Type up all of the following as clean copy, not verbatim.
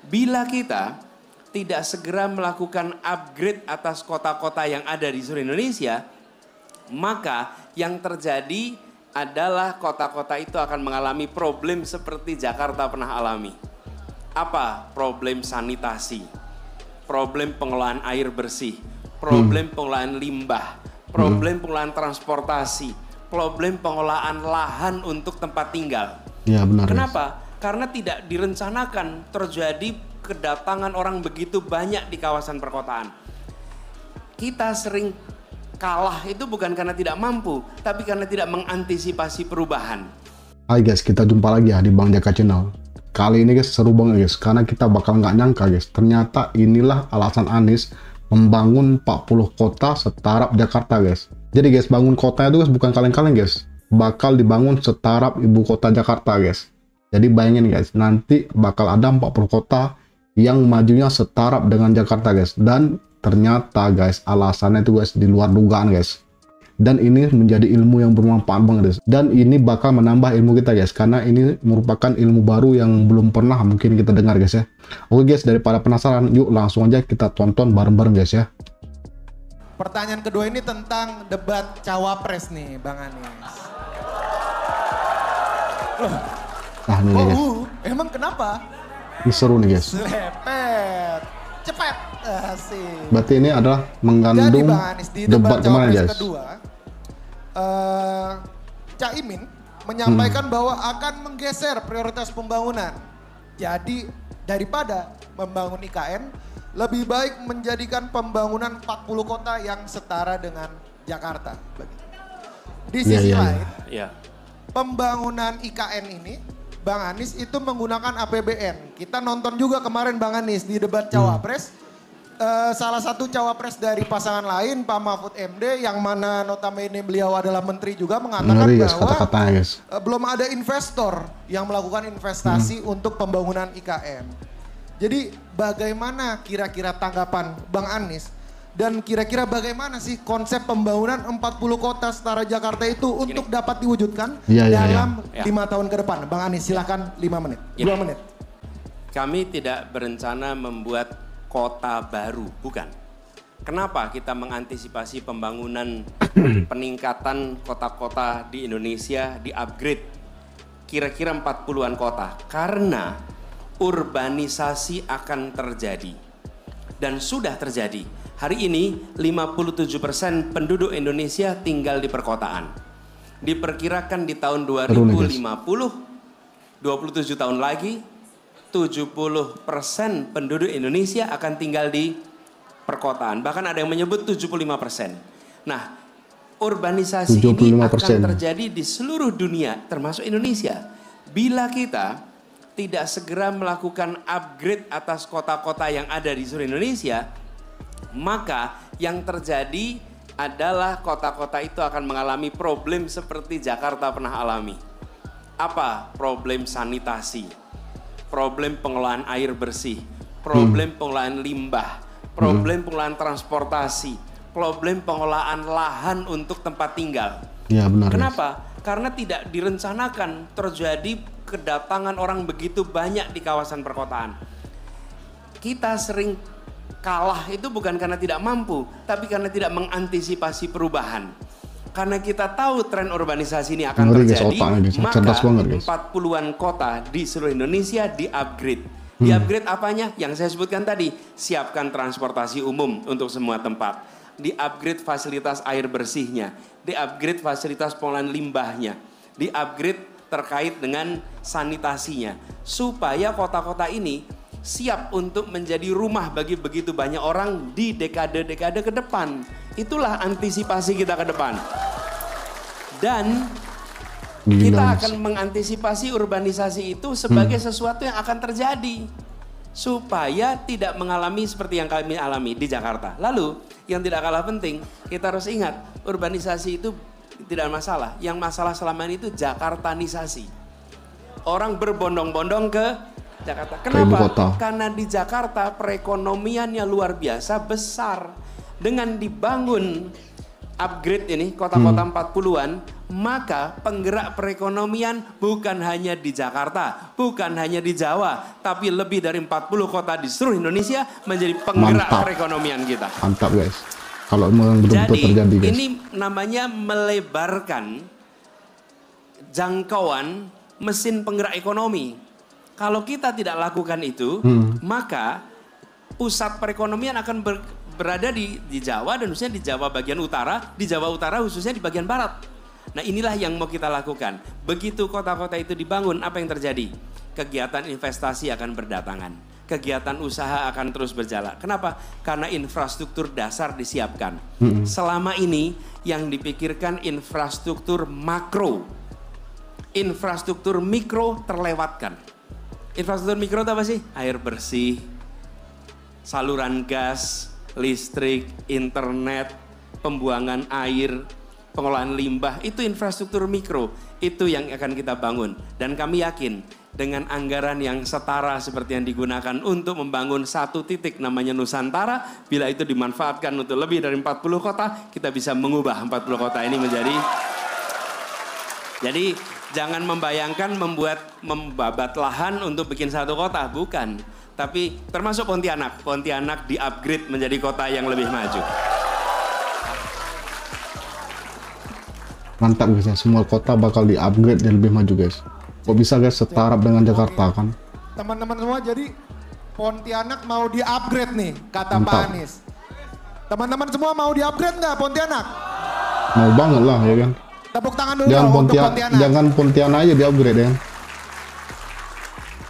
Bila kita tidak segera melakukan upgrade atas kota-kota yang ada di seluruh Indonesia, maka yang terjadi adalah kota-kota itu akan mengalami problem seperti Jakarta pernah alami. Apa? Problem sanitasi, problem pengelolaan air bersih, problem pengelolaan limbah, problem pengelolaan transportasi, problem pengelolaan lahan untuk tempat tinggal. Ya, benar. Kenapa? Karena tidak direncanakan terjadi kedatangan orang begitu banyak di kawasan perkotaan. Kita sering kalah itu bukan karena tidak mampu, tapi karena tidak mengantisipasi perubahan. Hai guys, kita jumpa lagi ya di Bang Jaka Channel. Kali ini guys seru banget guys, karena kita bakal nggak nyangka guys, ternyata inilah alasan Anies membangun 40 kota setaraf Jakarta guys. Jadi guys, bangun kotanya itu guys bukan kaleng-kaleng guys, bakal dibangun setaraf ibu kota Jakarta guys. Jadi bayangin guys, nanti bakal ada 40 kota yang majunya setaraf dengan Jakarta guys. Dan ternyata guys, alasannya itu guys di luar dugaan guys. Dan ini menjadi ilmu yang bermanfaat banget guys. Dan ini bakal menambah ilmu kita guys, karena ini merupakan ilmu baru yang belum pernah mungkin kita dengar guys ya. Oke guys, daripada penasaran, yuk langsung aja kita tonton bareng-bareng guys ya. Pertanyaan kedua ini tentang debat cawapres nih Bang Anies. Loh, Nah ini guys, emang kenapa? ini seru nih guys. Lepet, cepet, asik. Berarti ini adalah Jadi mengandung Bang Anies di debat debat kemarin cawapres guys. kedua, Caimin menyampaikan bahwa akan menggeser prioritas pembangunan. Jadi daripada membangun IKN, lebih baik menjadikan pembangunan 40 kota yang setara dengan Jakarta. Di sisi lain, pembangunan IKN ini, Bang Anies itu menggunakan APBN. Kita nonton juga kemarin Bang Anies di debat cawapres. Salah satu cawapres dari pasangan lain, Pak Mahfud MD, yang mana notabene beliau adalah menteri juga, mengatakan Ngeri, guys, bahwa kata-katanya, guys. Belum ada investor yang melakukan investasi untuk pembangunan IKN. Jadi bagaimana kira-kira tanggapan Bang Anies dan kira-kira bagaimana sih konsep pembangunan 40 kota setara Jakarta itu untuk dapat diwujudkan dalam 5 tahun ke depan? Bang Anies silahkan 5 menit, 2 menit. Kami tidak berencana membuat kota baru, bukan. Kenapa kita mengantisipasi pembangunan peningkatan kota-kota di Indonesia di upgrade kira-kira 40-an kota? Karena urbanisasi akan terjadi dan sudah terjadi. Hari ini 57% penduduk Indonesia tinggal di perkotaan. Diperkirakan di tahun 2050, 27 tahun lagi, 70% penduduk Indonesia akan tinggal di perkotaan. Bahkan ada yang menyebut 75%. Nah, urbanisasi 75%. Ini akan terjadi di seluruh dunia, termasuk Indonesia. Bila kita tidak segera melakukan upgrade atas kota-kota yang ada di seluruh Indonesia, maka yang terjadi adalah kota-kota itu akan mengalami problem seperti Jakarta pernah alami. Apa? Problem sanitasi, problem pengelolaan air bersih, problem pengelolaan limbah, problem pengelolaan transportasi, problem pengelolaan lahan untuk tempat tinggal. Ya, benar. Kenapa? Karena tidak direncanakan terjadi kedatangan orang begitu banyak di kawasan perkotaan. Kita sering kalah itu bukan karena tidak mampu, tapi karena tidak mengantisipasi perubahan. Karena kita tahu tren urbanisasi ini akan terjadi, maka 40-an kota di seluruh Indonesia di-upgrade. Di-upgrade apanya? Yang saya sebutkan tadi, siapkan transportasi umum untuk semua tempat. Di-upgrade fasilitas air bersihnya, di-upgrade fasilitas pengelolaan limbahnya, di-upgrade terkait dengan sanitasinya. Supaya kota-kota ini siap untuk menjadi rumah bagi begitu banyak orang di dekade-dekade ke depan. Itulah antisipasi kita ke depan. Dan kita akan mengantisipasi urbanisasi itu sebagai sesuatu yang akan terjadi. Supaya tidak mengalami seperti yang kami alami di Jakarta. Lalu yang tidak kalah penting, kita harus ingat urbanisasi itu tidak masalah. Yang masalah selama ini itu Jakartanisasi. Orang berbondong-bondong ke Jakarta. Kenapa? Karena di Jakarta perekonomiannya luar biasa besar. Dengan dibangun upgrade ini kota-kota 40-an, maka penggerak perekonomian bukan hanya di Jakarta, bukan hanya di Jawa, tapi lebih dari 40 kota di seluruh Indonesia menjadi penggerak perekonomian kita. Mantap guys. Kalau memang betul-betul terjadi guys. Ini namanya melebarkan jangkauan mesin penggerak ekonomi. Kalau kita tidak lakukan itu, maka pusat perekonomian akan berada di Jawa, dan khususnya di Jawa bagian utara, di Jawa Utara khususnya di bagian barat. Nah, inilah yang mau kita lakukan. Begitu kota-kota itu dibangun, apa yang terjadi? Kegiatan investasi akan berdatangan. Kegiatan usaha akan terus berjalan. Kenapa? Karena infrastruktur dasar disiapkan. Selama ini yang dipikirkan infrastruktur makro. Infrastruktur mikro terlewatkan. Infrastruktur mikro itu apa sih? Air bersih, saluran gas, listrik, internet, pembuangan air, pengolahan limbah, itu infrastruktur mikro. Itu yang akan kita bangun. Dan kami yakin dengan anggaran yang setara seperti yang digunakan untuk membangun satu titik namanya Nusantara, bila itu dimanfaatkan untuk lebih dari 40 kota, kita bisa mengubah 40 kota ini menjadi... Jadi jangan membayangkan membabat lahan untuk bikin satu kota, bukan. Tapi termasuk Pontianak di-upgrade menjadi kota yang lebih maju. Mantap guys ya, semua kota bakal di-upgrade dan lebih maju guys. Kok bisa guys setaraf dengan Jakarta kan? Teman-teman semua, jadi Pontianak mau di-upgrade nih, kata Pak Anies. Teman-teman semua mau di-upgrade nggak Pontianak? Mau banget lah ya kan. Tepuk tangan dulu untuk Pontianak. Jangan Pontianak aja di-upgrade ya kan.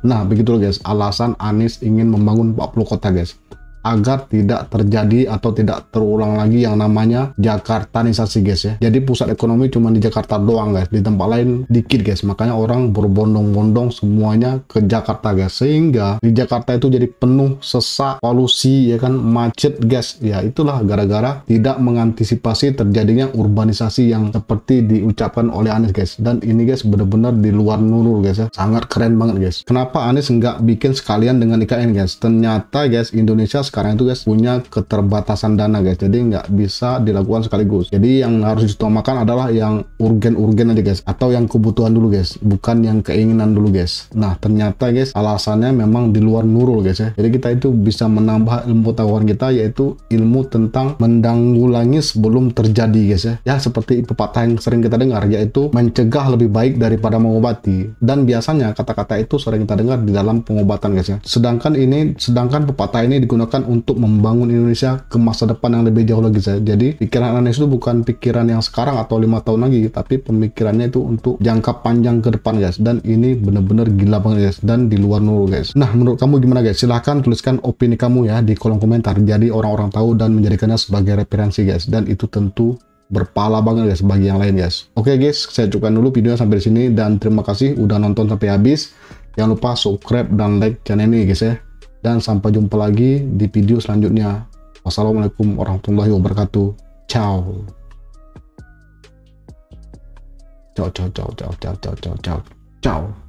Nah begitu loh guys, alasan Anies ingin membangun 40 kota guys, agar tidak terjadi atau tidak terulang lagi yang namanya Jakartanisasi guys ya. Jadi pusat ekonomi cuma di Jakarta doang guys, di tempat lain dikit guys. Makanya orang berbondong-bondong semuanya ke Jakarta guys, sehingga di Jakarta itu jadi penuh, sesak, polusi ya kan, macet guys. Ya itulah gara-gara tidak mengantisipasi terjadinya urbanisasi yang seperti diucapkan oleh Anies guys. Dan ini guys benar-benar di luar nurul guys ya, sangat keren banget guys. Kenapa Anies nggak bikin sekalian dengan IKN guys? Ternyata guys Indonesia sekarang itu guys punya keterbatasan dana guys, jadi nggak bisa dilakukan sekaligus. Jadi yang harus diutamakan adalah yang urgen-urgen aja guys, atau yang kebutuhan dulu guys, bukan yang keinginan dulu guys. Nah ternyata guys alasannya memang di luar nurul guys ya. Jadi kita itu bisa menambah ilmu pengetahuan kita, yaitu ilmu tentang mendanggulangi sebelum terjadi guys ya. Ya seperti pepatah yang sering kita dengar, yaitu mencegah lebih baik daripada mengobati. Dan biasanya kata-kata itu sering kita dengar di dalam pengobatan guys ya. Sedangkan pepatah ini digunakan untuk membangun Indonesia ke masa depan yang lebih jauh lagi guys. Jadi pikiran Anies itu bukan pikiran yang sekarang atau 5 tahun lagi, tapi pemikirannya itu untuk jangka panjang ke depan guys. Dan ini bener-bener gila banget guys, dan di luar nurul guys. Nah menurut kamu gimana guys? Silahkan tuliskan opini kamu ya di kolom komentar. Jadi orang-orang tahu dan menjadikannya sebagai referensi guys. Dan itu tentu berpahala banget guys bagi yang lain guys. Oke guys, saya cukupkan dulu videonya sampai di sini, dan terima kasih udah nonton sampai habis. Jangan lupa subscribe dan like channel ini guys ya. Dan sampai jumpa lagi di video selanjutnya. Wassalamualaikum warahmatullahi wabarakatuh. Ciao. Ciao.